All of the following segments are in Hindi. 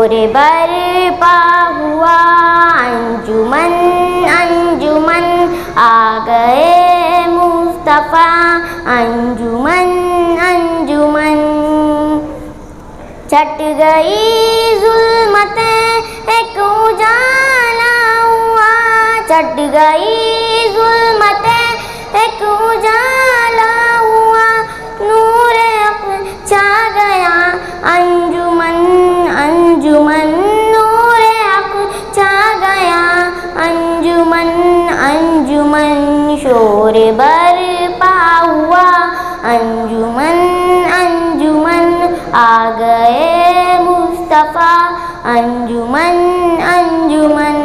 शोर बरपा हुआ अंजुमन अंजुमन आ गए मुस्तफ़ा अंजुमन अंजुमन। छट गई जुल्मतें एक उजाला हुआ, छट गई जुल्मतें एक उजाला हुआ, नूरे छा गया अंजुमन अंजुमन, नूरे हक छा गया अंजुमन अंजुमन। शोर बरपा हुआ अंजुमन अंजुमन आ गए मुस्तफ़ा अंजुमन अंजुमन।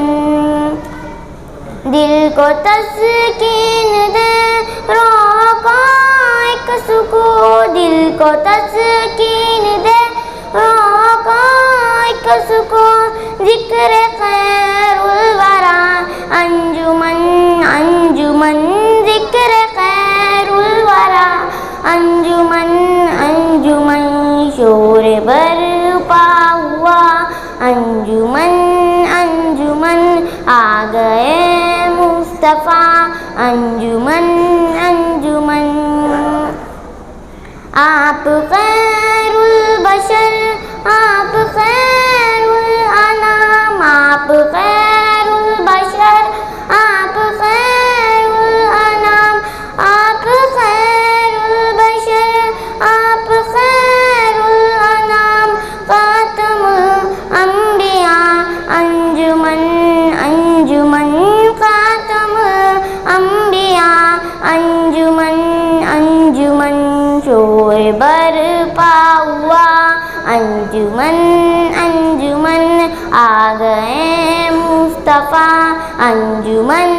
दिल को तस्कीन दे रूह को एक सुकून, दिल को तस्कीन दे रूह को एक सुकून, जिक्र खैरुल वरा अंजुमन अंजुमन, जिक्र खैरुल वरा अंजुमन अंजुमन। शोर बरपा हुआ अंजुमन अंजुमन आ गए मुस्तफ़ा अंजुमन अंजुमन। आप खैरुल बशर, आप खैरुल अनाम, आप खैरुल बशर, आप खैरुल अनाम, आप खैरुल बशर, आप खैरुल अनाम। खातमुल अंबिया अंजुमन अंजुमन, खातमुल अंबिया अंजुमन अंजुमन। शोर बरपा हुआ अंजुमन अंजुमन आ गए मुस्तफ़ा अंजुमन